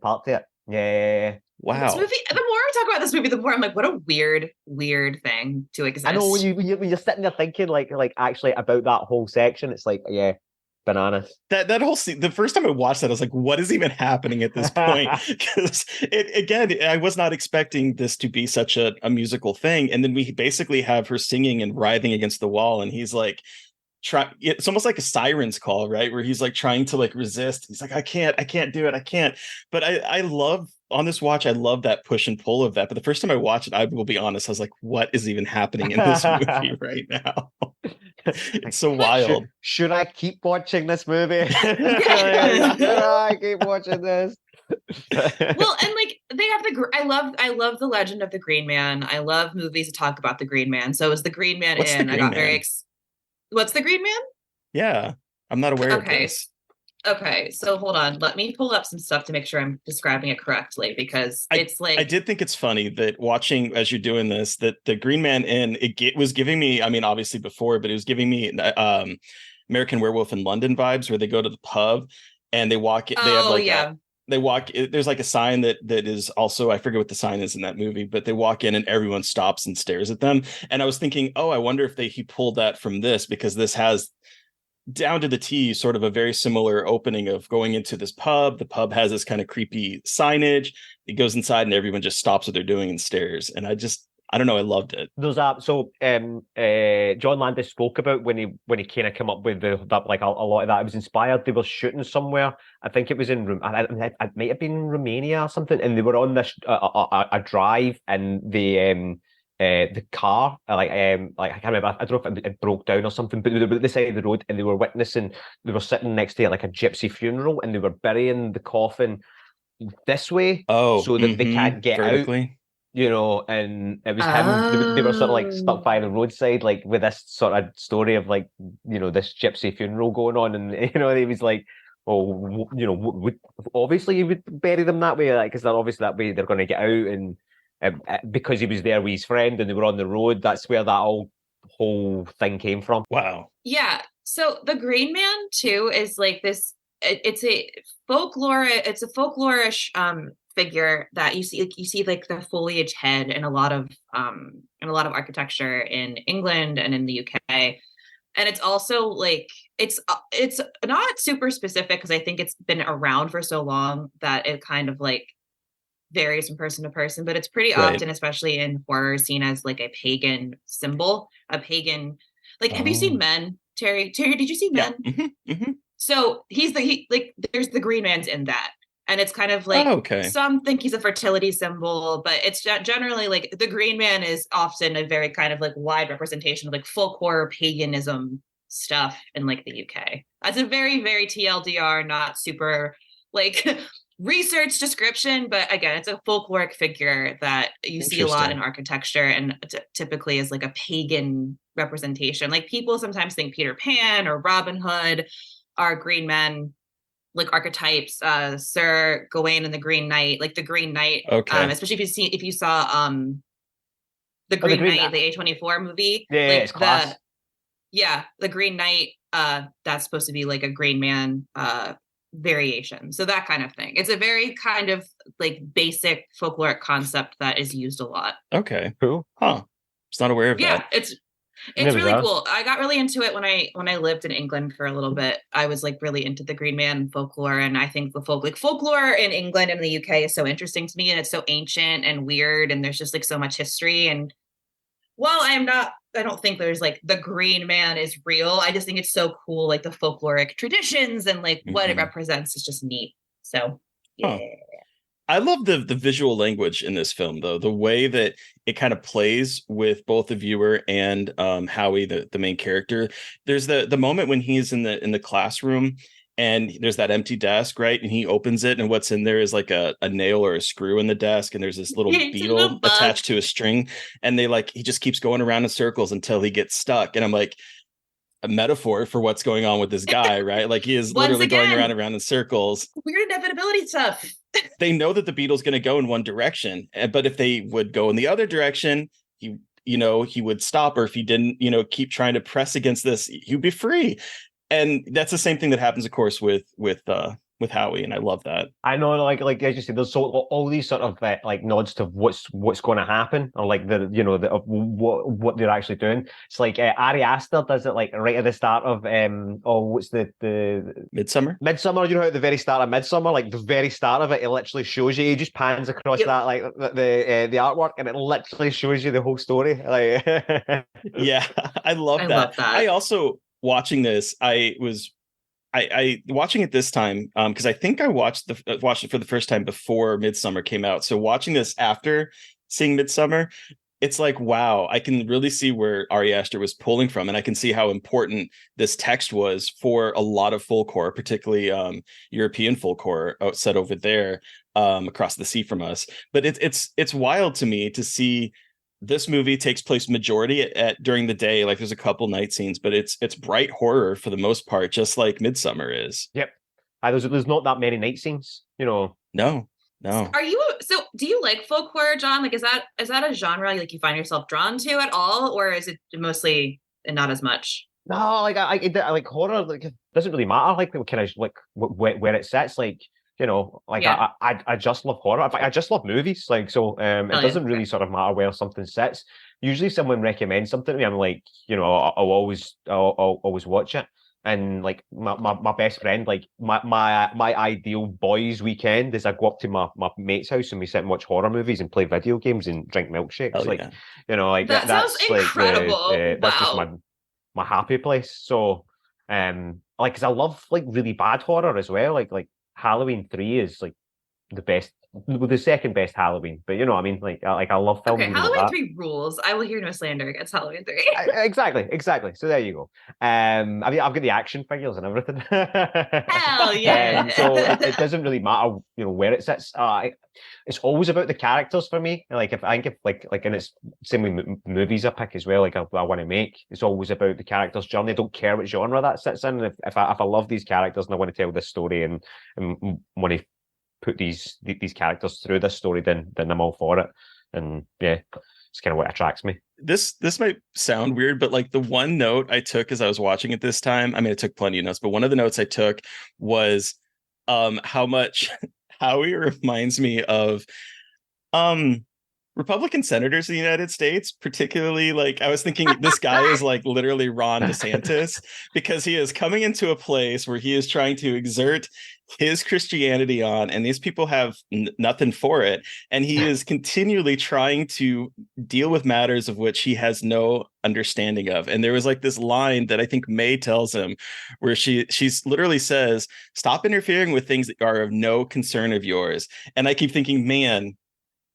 Speaker 4: part to it. Yeah.
Speaker 2: Wow.
Speaker 3: This movie, the more I talk about this movie, the more I'm like, what a weird thing to exist.
Speaker 4: I know, when you're sitting there thinking like actually about that whole section, it's like, yeah, bananas.
Speaker 2: That whole scene, the first time I watched that, I was like, what is even happening at this point? Because I was not expecting this to be such a musical thing. And then we basically have her singing and writhing against the wall, and he's like, it's almost like a siren's call, right? Where he's like trying to like resist. He's like, I can't do it. I can't. But I love, on this watch, I love that push and pull of that. But the first time I watched it, I will be honest, I was like, what is even happening in this movie right now? It's so wild.
Speaker 4: Should I keep watching this movie? Should I keep watching this?
Speaker 3: Well, and like they have I love the Legend of the Green Man. I love movies that talk about the Green Man. So as the Green Man I got very What's the Green Man?
Speaker 2: Yeah, I'm not aware of this.
Speaker 3: Okay, so hold on. Let me pull up some stuff to make sure I'm describing it correctly, because it's like,
Speaker 2: I did think it's funny that watching as you're doing this, that the Green Man Inn, it was giving me, I mean, obviously before, but it was giving me American Werewolf in London vibes, where they go to the pub and they walk. There's like a sign that is also, I forget what the sign is in that movie, but they walk in and everyone stops and stares at them. And I was thinking, I wonder if he pulled that from this, because this has down to the T sort of a very similar opening of going into this pub. The pub has this kind of creepy signage. He goes inside and everyone just stops what they're doing and stares. And I don't know, I loved it.
Speaker 4: There's John Landis spoke about when he kind of came up with that, like a lot of that. It was inspired. They were shooting somewhere. I think it was it might have been in Romania or something, and they were on this a drive, and the car, I can't remember. I don't know if it broke down or something, but they were at the side of the road, and they were sitting next to like a gypsy funeral, and they were burying the coffin this way, so that they can't get
Speaker 2: vertically
Speaker 4: out. And it was him. They were sort of like stuck by the roadside, like with this sort of story of like, this gypsy funeral going on, and he was like, "Oh, obviously you would bury them that way, like, because they're obviously that way they're going to get out." And because he was there with his friend and they were on the road, that's where that whole thing came from.
Speaker 2: Wow.
Speaker 3: Yeah. So the Green Man too is like this. It's a folklorish figure that you see like the foliage head in a lot of architecture in England and in the UK, and it's also like it's not super specific because I think it's been around for so long that it kind of like varies from person to person, but it's pretty often, especially in horror, seen as like a pagan symbol, a pagan. Like, have you seen Men, Terry? Terry, did you see Men?
Speaker 2: Yeah. Mm-hmm. Mm-hmm.
Speaker 3: So there's the Green Man's in that. And it's kind of like, some think he's a fertility symbol, but it's generally like the Green Man is often a very kind of like wide representation of like folk horror paganism stuff in like the UK. That's a very, very TLDR, not super like research description, but again, it's a folkloric figure that you see a lot in architecture and typically is like a pagan representation. Like people sometimes think Peter Pan or Robin Hood are Green Men, like archetypes. Sir Gawain and the Green Knight, like the Green Knight. Especially if you saw the Green Knight, the A24 movie.
Speaker 4: Yeah,
Speaker 3: like
Speaker 4: it's class.
Speaker 3: The Green Knight. That's supposed to be like a Green Man variation. So that kind of thing. It's a very kind of like basic folkloric concept that is used a lot.
Speaker 2: Okay. Cool. Huh. Just not aware of that.
Speaker 3: Yeah, it's really cool. I got really into it when I lived in England for a little bit. I was like really into the Green Man folklore, and I think the folklore in England and the UK is so interesting to me, and it's so ancient and weird, and there's just like so much history. And while I don't think there's like the Green Man is real, I just think it's so cool, like the folkloric traditions and like what it represents is just neat. So yeah.
Speaker 2: Huh. I love the visual language in this film, though. The way that it kind of plays with both the viewer and Howie, the main character. There's the moment when he's in the classroom and there's that empty desk, right? And he opens it, and what's in there is like a nail or a screw in the desk, and there's this little beetle attached to a string, and he just keeps going around in circles until he gets stuck. And I'm like, a metaphor for what's going on with this guy, right? Like he is literally going around in circles.
Speaker 3: Weird inevitability stuff.
Speaker 2: They know that the beetle's going to go in one direction, but if they would go in the other direction, he would stop, or if he didn't, keep trying to press against this, he'd be free. And that's the same thing that happens, of course, with Howie, and I love that.
Speaker 4: I know, like as you said, there's all these sort of like nods to what's going to happen, or like what they're actually doing. It's like Ari Aster does it like right at the start of what's the
Speaker 2: Midsummer?
Speaker 4: Midsummer, at the very start of Midsummer, like the very start of it, it literally shows you. He just pans across that like the artwork, and it literally shows you the whole story. Like,
Speaker 2: yeah, I love that. I also, watching this, I watching it this time because I think I watched it for the first time before Midsummer came out. So watching this after seeing Midsummer, it's like, wow, I can really see where Ari Aster was pulling from, and I can see how important this text was for a lot of folk horror, particularly European folk horror set over there across the sea from us. But it's wild to me to see. This movie takes place majority during the day. Like there's a couple night scenes, but it's bright horror for the most part, just like Midsummer is.
Speaker 4: Yep. There's not that many night scenes,
Speaker 2: No.
Speaker 3: Do you like folk horror, John? Like, is that a genre like you find yourself drawn to at all, or is it mostly not as much?
Speaker 4: No, like I like horror. Like it doesn't really matter. Like kind of like where it sits. Like I just love horror. I just love movies. Like so, it doesn't really sort of matter where something sits. Usually, someone recommends something to me, I'm like, I'll always watch it. And like my best friend, like my ideal boys' weekend is I go up to my mate's house and we sit and watch horror movies and play video games and drink milkshakes.
Speaker 2: Oh
Speaker 4: Like,
Speaker 2: yeah.
Speaker 4: like
Speaker 3: That sounds
Speaker 4: that's like
Speaker 3: incredible.
Speaker 4: that's just
Speaker 3: Wow.
Speaker 4: my happy place. So, like, because I love like really bad horror as well. Like Halloween 3 is like the best, the second best Halloween. But you know what I mean? Like, I love films
Speaker 3: Okay,
Speaker 4: even like
Speaker 3: Halloween
Speaker 4: that.
Speaker 3: 3 rules. I will hear no slander against Halloween 3.
Speaker 4: Exactly. So there you go. I mean, I've got the action figures and everything.
Speaker 3: Hell yeah.
Speaker 4: So it doesn't really matter, where it sits. It's always about the characters for me. Like if I think if and it's same with movies I pick as well. Like I want to make. It's always about the character's journey. I don't care what genre that sits in. If I love these characters and I want to tell this story and want to put these characters through this story, then I'm all for it. And yeah, it's kind of what attracts me.
Speaker 2: This might sound weird, but like the one note I took as I was watching it this time, I mean, I took plenty of notes, but one of the notes I took was how much Howie reminds me of Republican senators in the United States, particularly like I was thinking this guy is like literally Ron DeSantis because he is coming into a place where he is trying to exert his Christianity on, and these people have nothing for it. And he is continually trying to deal with matters of which he has no understanding of. And there was like this line that I think May tells him where she's literally says, "Stop interfering with things that are of no concern of yours." And I keep thinking, man,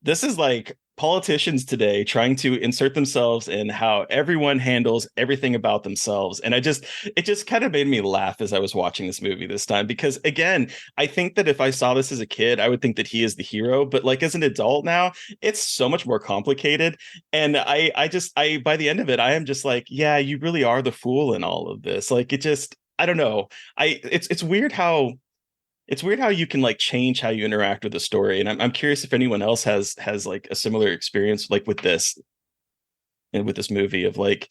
Speaker 2: this is like politicians today trying to insert themselves in how everyone handles everything about themselves. And it just kind of made me laugh as I was watching this movie this time, because again, I think that if I saw this as a kid, I would think that he is the hero, but like as an adult now, it's so much more complicated. And I by the end of it, I am just like, yeah, you really are the fool in all of this. Like I don't know. It's weird how you can like change how you interact with the story. And I'm curious if anyone else has like a similar experience like with this and with this movie of like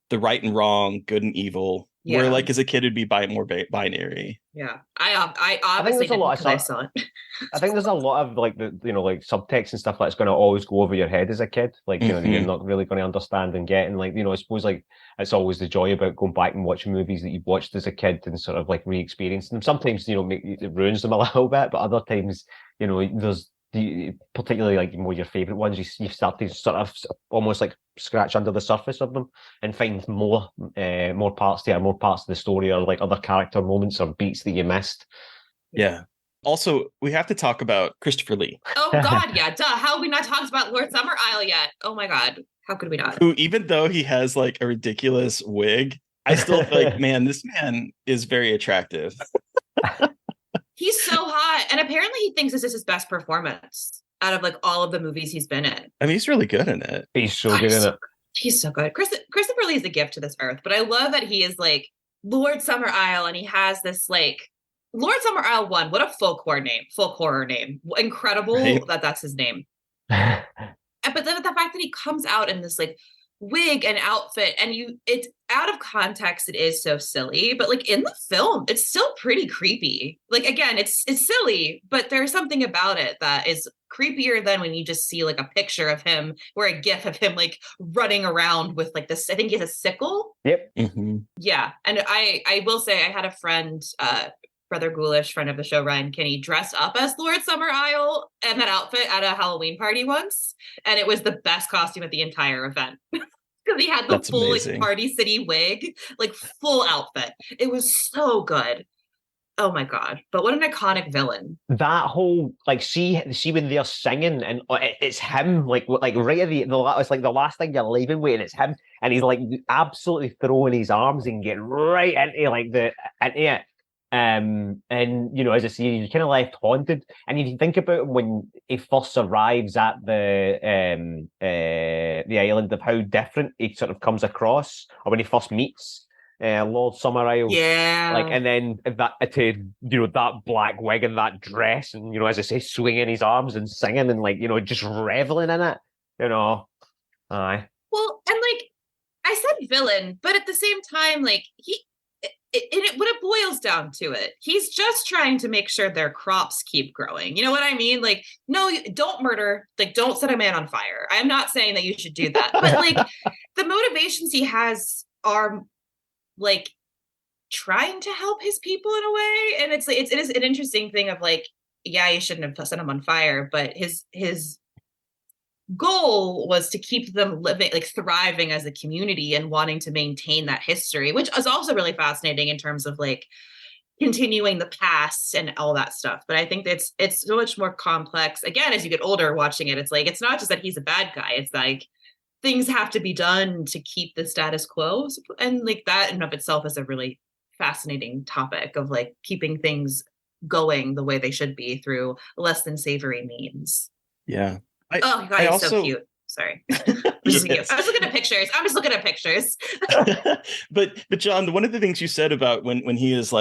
Speaker 2: the right and wrong, good and evil, where like as a kid it'd be more binary.
Speaker 3: Yeah, I obviously didn't because I saw it.
Speaker 4: I think there's a lot of like like subtext and stuff that's going to always go over your head as a kid. Like that you're not really going to understand and get. And like I suppose like it's always the joy about going back and watching movies that you've watched as a kid and sort of like re-experiencing them. Sometimes it ruins them a little bit, but other times there's particularly like your favorite ones. You start to sort of almost like scratch under the surface of them and find more parts there, more parts of the story, or like other character moments or beats that you missed.
Speaker 2: Yeah. Also, we have to talk about Christopher Lee.
Speaker 3: Oh God, yeah, duh. How have we not talked about Lord Summer Isle yet? Oh my God, how could we not?
Speaker 2: Who, even though he has like a ridiculous wig, I still feel like, man, this man is very attractive.
Speaker 3: He's so hot, and apparently he thinks this is his best performance out of like all of the movies he's been in.
Speaker 2: I mean, he's really good in it.
Speaker 4: He's so good in it.
Speaker 3: He's so good. Christopher Lee is a gift to this earth, but I love that he is like Lord Summer Isle, and he has this like Lord Summer Isle 1. What a folk horror name. Incredible right? That's his name. But then the fact that he comes out in this like wig and outfit, and it's out of context, it is so silly, but like in the film it's still pretty creepy. Like again, it's silly, but there's something about it that is creepier than when you just see like a picture of him or a gif of him like running around with like this, I think he has a sickle.
Speaker 4: Yep.
Speaker 2: Mm-hmm.
Speaker 3: Yeah. And I will say I had a friend, Brother Ghoulish, friend of the show, Ryan Kinney, dressed up as Lord Summer Isle in that outfit at a Halloween party once. And it was the best costume at the entire event. Because he had the That's full like, Party City wig, like full outfit. It was so good. Oh my God. But what an iconic villain.
Speaker 4: That whole, like, see when they're singing and it's him, like right at it's like the last thing you're leaving with, and it's him. And he's like absolutely throwing his arms and getting right into like into it. And as I say, you're kind of left haunted. And if you think about when he first arrives at the island, of how different he sort of comes across, or when he first meets Lord Summer Isle,
Speaker 3: yeah,
Speaker 4: and then that that black wig and that dress, and as I say, swinging his arms and singing and just reveling in it, aye.
Speaker 3: Well, and like I said, villain, but at the same time, like when it boils down to it, he's just trying to make sure their crops keep growing. You know what I mean? Like, no, don't murder. Like, don't set a man on fire. I'm not saying that you should do that. But like, the motivations he has are like trying to help his people in a way. And it is an interesting thing of like, yeah, you shouldn't have set him on fire, but his goal was to keep them living, like thriving as a community and wanting to maintain that history, which is also really fascinating in terms of like continuing the past and all that stuff. But I think it's so much more complex. Again, as you get older watching it, it's like, it's not just that he's a bad guy. It's like things have to be done to keep the status quo. And like that in and of itself is a really fascinating topic of like keeping things going the way they should be through less than savory means.
Speaker 2: Yeah.
Speaker 3: Oh God, he's so cute. Sorry.
Speaker 2: Yes.
Speaker 3: I was looking at pictures. I'm just looking at pictures.
Speaker 2: but John, one of the things you said about when he is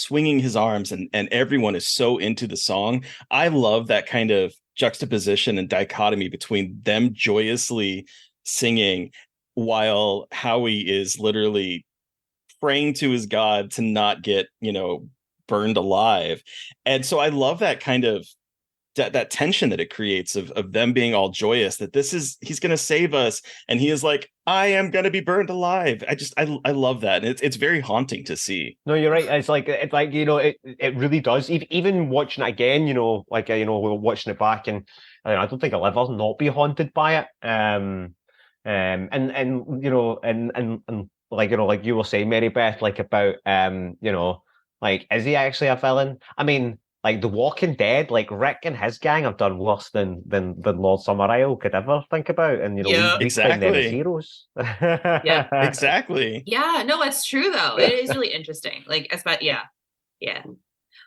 Speaker 2: swinging his arms and everyone is so into the song, I love that kind of juxtaposition and dichotomy between them joyously singing while Howie is literally praying to his God to not get, burned alive. And so I love that kind of that tension that it creates of them being all joyous that he's going to save us. And he is like, I am going to be burned alive. I love that. And it's very haunting to see.
Speaker 4: No, you're right. It's like, it really does. Even watching it again, we're watching it back and I don't think I'll ever not be haunted by it. And like you were saying, Mary Beth, like about, like, is he actually a villain? I mean, like The Walking Dead, like Rick and his gang have done worse than Lord Summerisle could ever think about, and we find them as heroes.
Speaker 3: Yeah,
Speaker 2: exactly.
Speaker 3: Yeah, no, it's true though. It is really interesting. Like, yeah.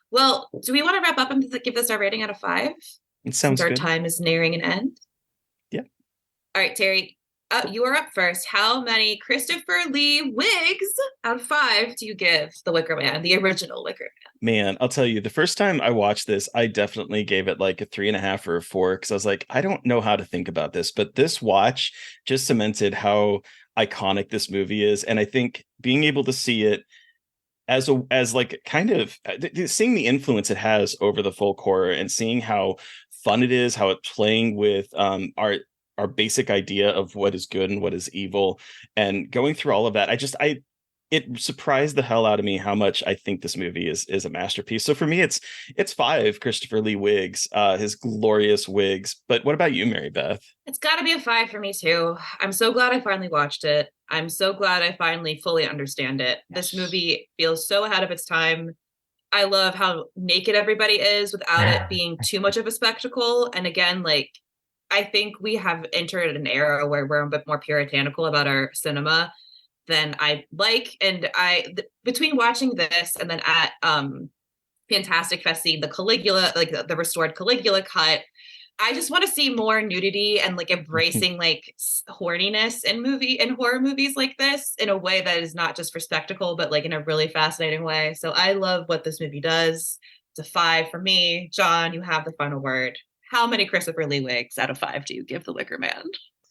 Speaker 3: Well, do we want to wrap up and give this our rating out of 5?
Speaker 2: It sounds good.
Speaker 3: Our time is nearing an end.
Speaker 2: Yeah.
Speaker 3: All right, Terry. You are up first. How many Christopher Lee wigs out of 5 do you give The Wicker Man, the original Wicker Man?
Speaker 2: Man, I'll tell you, the first time I watched this, I definitely gave it like a 3.5 or a 4 because I was like, I don't know how to think about this, but this watch just cemented how iconic this movie is, and I think being able to see it as like kind of seeing the influence it has over the folk horror and seeing how fun it is, how it's playing with our basic idea of what is good and what is evil, and going through all of that, it surprised the hell out of me how much I think this movie is a masterpiece. So for me, it's 5 Christopher Lee wigs, his glorious wigs. But what about you, Mary Beth?
Speaker 3: It's got to be a 5 for me too. I'm so glad I finally watched it. I'm so glad I finally fully understand it. Yes. This movie feels so ahead of its time. I love how naked everybody is without it being too much of a spectacle. And again, like, I think we have entered an era where we're a bit more puritanical about our cinema than I like. And between watching this and then at Fantastic Fest, seeing the Caligula, like the restored Caligula cut, I just want to see more nudity and like embracing like horniness in horror movies like this in a way that is not just for spectacle, but like in a really fascinating way. So I love what this movie does. It's a 5 for me. John, you have the final word. How many Christopher Lee wigs out of 5 do you give The Wicker Man?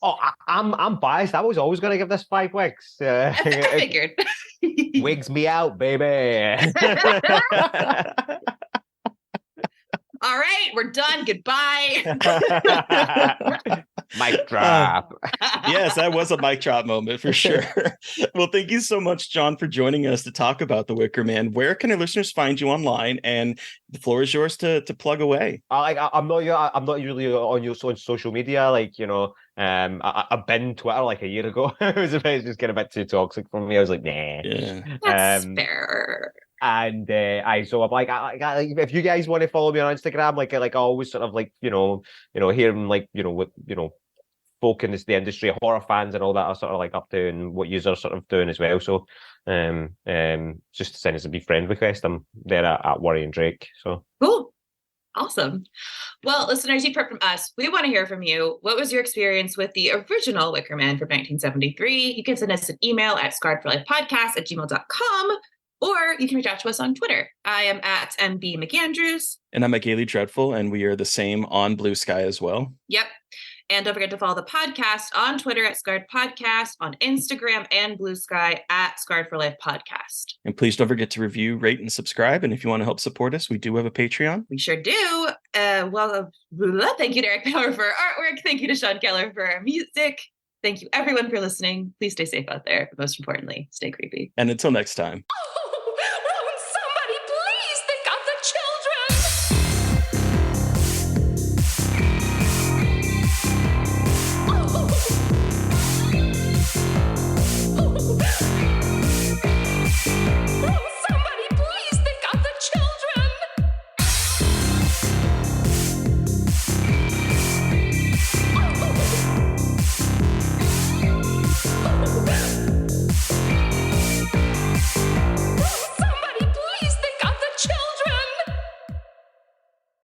Speaker 4: Oh, I'm biased. I was always going to give this 5 wigs.
Speaker 3: I figured.
Speaker 4: Wigs me out, baby.
Speaker 3: All right, we're done. Goodbye.
Speaker 4: Mic drop.
Speaker 2: Yes, that was a mic drop moment for sure. Well, thank you so much, John, for joining us to talk about The Wicker Man. Where can our listeners find you online? And the floor is yours to plug away.
Speaker 4: I'm not usually on social media. Like, I've been Twitter like a year ago. It was just getting a bit too toxic for me. I was like, nah.
Speaker 2: Yeah.
Speaker 3: That's fair.
Speaker 4: And so I'm like, if you guys want to follow me on Instagram, like I always sort of like, hearing like, what, folk in the industry, horror fans and all that are sort of like up to and what yous are sort of doing as well. So, just send us a wee friend request. I'm there at Worrying Drake. So
Speaker 3: cool. Awesome. Well, listeners, you've heard from us. We want to hear from you. What was your experience with the original Wicker Man from 1973? You can send us an email at scarredforlifepodcast@gmail.com. Or you can reach out to us on Twitter. I am at MB McAndrews.
Speaker 2: And I'm at Gaily Dreadful, and we are the same on Blue Sky as well.
Speaker 3: Yep. And don't forget to follow the podcast on Twitter at Scarred Podcast, on Instagram and Blue Sky at Scarred for Life Podcast.
Speaker 2: And please don't forget to review, rate, and subscribe. And if you want to help support us, we do have a Patreon.
Speaker 3: We sure do. Thank you to Eric Power for our artwork. Thank you to Sean Keller for our music. Thank you, everyone, for listening. Please stay safe out there. But most importantly, stay creepy.
Speaker 2: And until next time.